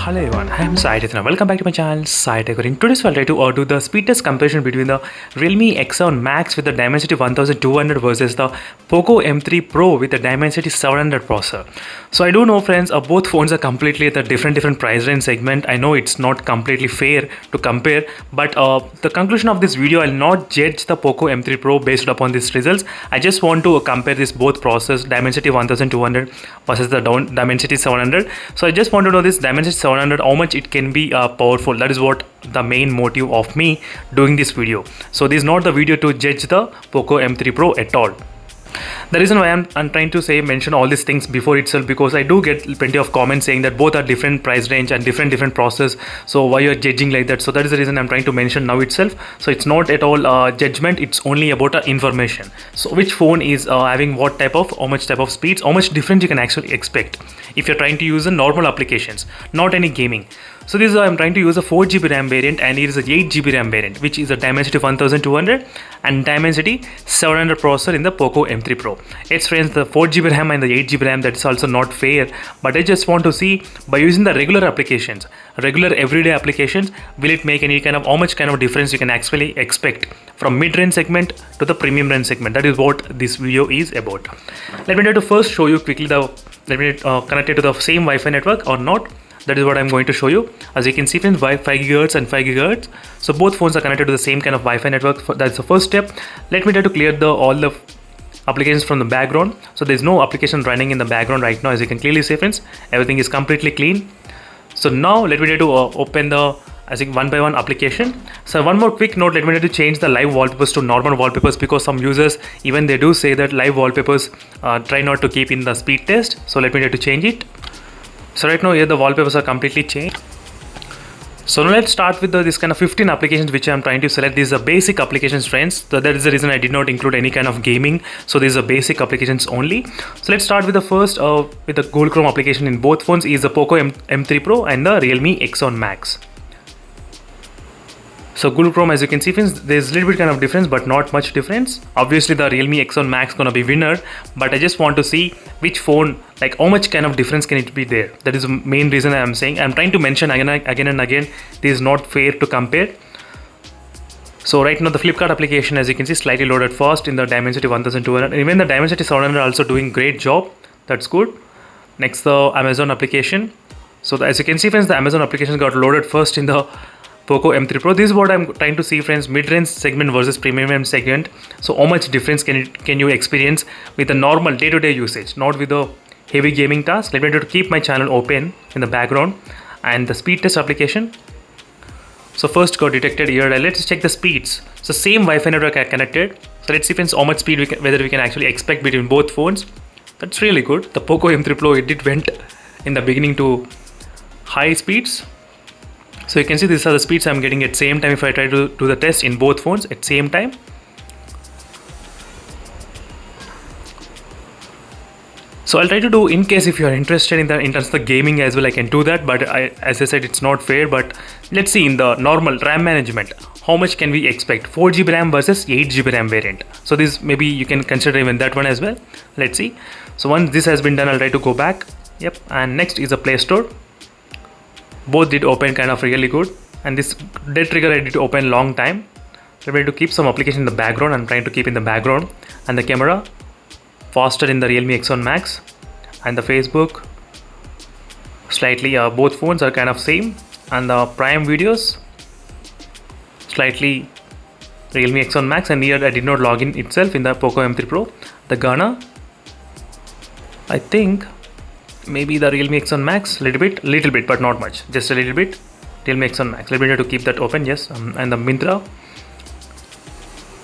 Hello everyone, I am Sai Tecno. Welcome back to my channel, Sai Tecno. In today's video, I'll try to do the speed test comparison between the Realme X7 Max with the dimensity 1200 versus the Poco M3 Pro with the dimensity 700 processor. So I do know, friends, both phones are completely at the different price range segment. I know it's not completely fair to compare, but the conclusion of this video, I'll not judge the Poco M3 Pro based upon these results. I just want to compare this both processors, dimensity 1200 versus the dimensity 700. So I just want to know this dimensity 700, how much it can be powerful. That is what the main motive of me doing this video. So this is not the video to judge the Poco M3 Pro at all. The reason why I'm trying to mention all these things before itself, because I do get plenty of comments saying that both are different price range and different process, so why you're judging like that. So that is the reason I'm trying to mention now itself. So it's not at all judgment, it's only about information. So which phone is having what type of, how much type of speeds, how much difference you can actually expect if you're trying to use the normal applications, not any gaming. So this is I'm trying to use a 4GB RAM variant, and it is a 8GB RAM variant, which is a dimensity 1200 and dimensity 700 processor in the Poco M3 Pro. It's, friends, the 4GB RAM and the 8GB RAM, that is also not fair, but I just want to see by using the regular applications, regular everyday applications, will it make any kind of, how much kind of difference you can actually expect from mid-range segment to the premium range segment. That is what this video is about. Let me try to first show you quickly let me connect it to the same Wi-Fi network or not. That is what I'm going to show you. As you can see, friends, 5 GHz and 5 GHz. So both phones are connected to the same kind of Wi-Fi network. That's the first step. Let me try to clear all the applications from the background. So there's no application running in the background right now. As you can clearly see, friends, everything is completely clean. So now let me try to open the, I think, one by one application. So one more quick note, let me try to change the live wallpapers to normal wallpapers, because some users, even they do say that live wallpapers try not to keep in the speed test. So let me try to change it. So right now here the wallpapers are completely changed. So now let's start with this kind of 15 applications which I'm trying to select. These are basic applications, friends. So that is the reason I did not include any kind of gaming. So these are basic applications only. So let's start with the first with the Google Chrome application in both phones is the Poco M3 Pro and the Realme X7 Max. So Google Chrome, as you can see, friends, there's a little bit kind of difference, but not much difference. Obviously the Realme X7 Max gonna be winner, but I just want to see which phone, like how much kind of difference can it be there. That is the main reason I'm saying. I'm trying to mention again and again, this is not fair to compare. So right now the Flipkart application, as you can see, slightly loaded fast in the dimensity 1200, and even the dimensity 700 also doing great job. That's good. Next, the Amazon application. So as you can see, friends, the Amazon application got loaded first in the Poco M3 Pro. This is what I'm trying to see, friends, mid-range segment versus premium segment. So how much difference can you experience with the normal day-to-day usage, not with the heavy gaming task. Let me try to keep my channel open in the background and the speed test application. So first got detected here. Let's check the speeds. So same Wi-Fi network are connected. So let's see, friends, how much speed whether we can actually expect between both phones. That's really good. The Poco M3 Pro, it went in the beginning to high speeds. So you can see these are the speeds I'm getting at same time if I try to do the test in both phones at same time. So I'll try to do, in case if you are interested in terms of the gaming as well, I can do that, but as I said, it's not fair. But let's see in the normal RAM management, how much can we expect? 4GB RAM versus 8GB RAM variant. So this, maybe you can consider even that one as well. Let's see. So once this has been done, I'll try to go back. Yep. And next is the Play Store. Both did open kind of really good, and this dead trigger I did open long time. So I'm trying to keep some application in the background. I'm trying to keep in the background, and the camera faster in the Realme X7 Max, and the Facebook slightly both phones are kind of same, and the Prime videos slightly Realme X7 Max, and here I did not log in itself in the Poco M3 Pro. The Ghana, I think maybe the Realme X7 Max, little bit, but not much, just a little bit. Realme X7 Max, let me try to keep that open. Yes, and the Myntra.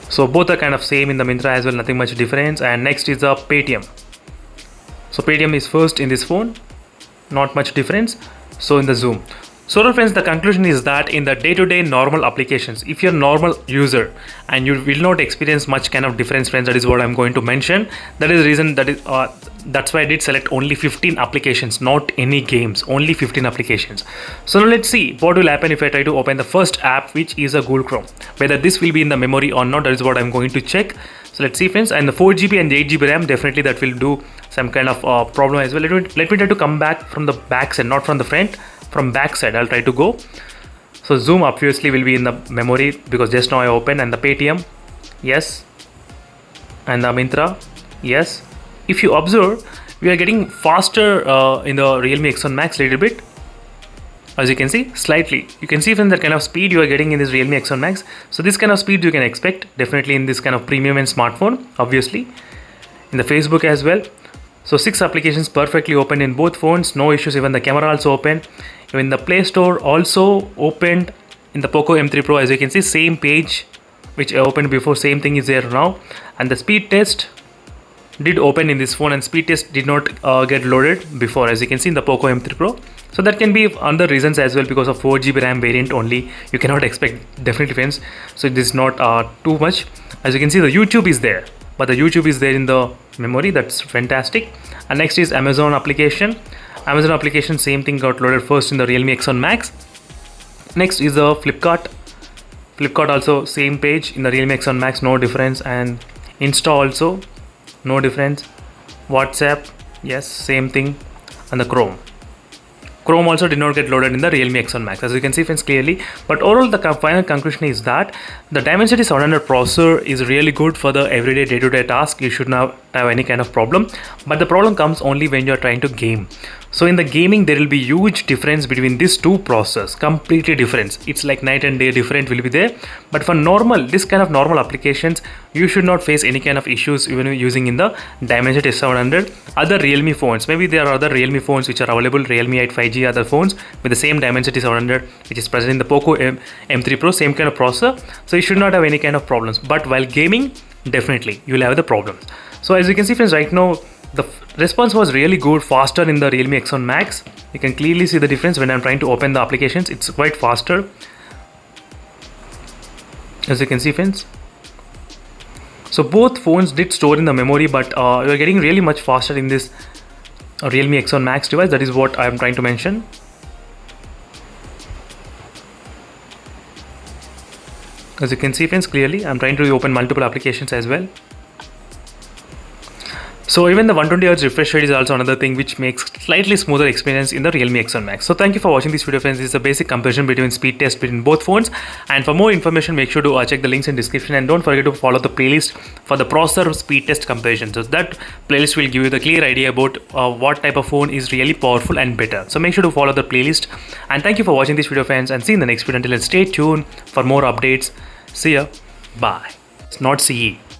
So both are kind of same in the Myntra as well, nothing much difference. And next is the Paytm. So Paytm is first in this phone, not much difference. So in the Zoom. So friends, the conclusion is that in the day-to-day normal applications, if you're a normal user and you will not experience much kind of difference, friends, that is what I'm going to mention. That is the reason that's why I did select only 15 applications, not any games, only 15 applications. So now let's see what will happen if I try to open the first app, which is a Google Chrome, whether this will be in the memory or not. That is what I'm going to check. So let's see, friends, and the 4GB and the 8GB RAM, definitely that will do some kind of problem as well. Let me try to come back from the back side, not from the front, from back side. I'll try to go. So zoom obviously will be in the memory because just now I opened, and the Paytm, yes, and the Myntra, yes. If you observe, we are getting faster in the Realme X7 Max a little bit. As you can see, slightly. You can see from the kind of speed you are getting in this Realme X7 Max. So this kind of speed you can expect definitely in this kind of premium and smartphone, obviously. In the Facebook as well. So 6 applications perfectly open in both phones, no issues. Even the camera also open. Even the Play Store also opened in the Poco M3 Pro. As you can see, same page which I opened before, same thing is there now. And the speed test did open in this phone, and speed test did not get loaded before, as you can see in the Poco M3 Pro. So that can be other reasons as well, because of 4GB RAM variant only. You cannot expect definitely friends. So this is not too much. As you can see, the YouTube is there, but the YouTube is there in the memory. That's fantastic. And next is Amazon application. Amazon application, same thing, got loaded first in the Realme X7 Max. Next is the Flipkart. Flipkart also same page in the Realme X7 Max, no difference. And Insta also no difference. WhatsApp, yes, same thing. And the Chrome also did not get loaded in the Realme X7 Max, as you can see friends clearly. But overall, the final conclusion is that the Dimensity 700 processor is really good for the everyday day-to-day task. You should not have any kind of problem, but the problem comes only when you are trying to game. So in the gaming, there will be huge difference between these two processors, completely different. It's like night and day different will be there. But for this kind of normal applications, you should not face any kind of issues even using in the Dimensity 700. Other Realme phones, maybe there are other Realme phones which are available, Realme 8 5G, other phones with the same Dimensity 700 which is present in the Poco M3 Pro, same kind of processor. So you should not have any kind of problems. But while gaming, definitely you will have the problems. So as you can see friends, right now the response was really good, faster in the Realme X7 Max. You can clearly see the difference when I'm trying to open the applications. It's quite faster, as you can see friends. So both phones did store in the memory, but you're getting really much faster in this Realme X7 Max device. That is what I'm trying to mention. As you can see friends clearly, I'm trying to open multiple applications as well. So even the 120Hz refresh rate is also another thing which makes slightly smoother experience in the Realme X7 Max. So thank you for watching this video friends. This is a basic comparison between speed test between both phones. And for more information, make sure to check the links in description, and don't forget to follow the playlist for the processor speed test comparison. So that playlist will give you the clear idea about what type of phone is really powerful and better. So make sure to follow the playlist. And thank you for watching this video friends, and see you in the next video. Until then, stay tuned for more updates. See ya. Bye. It's not CE.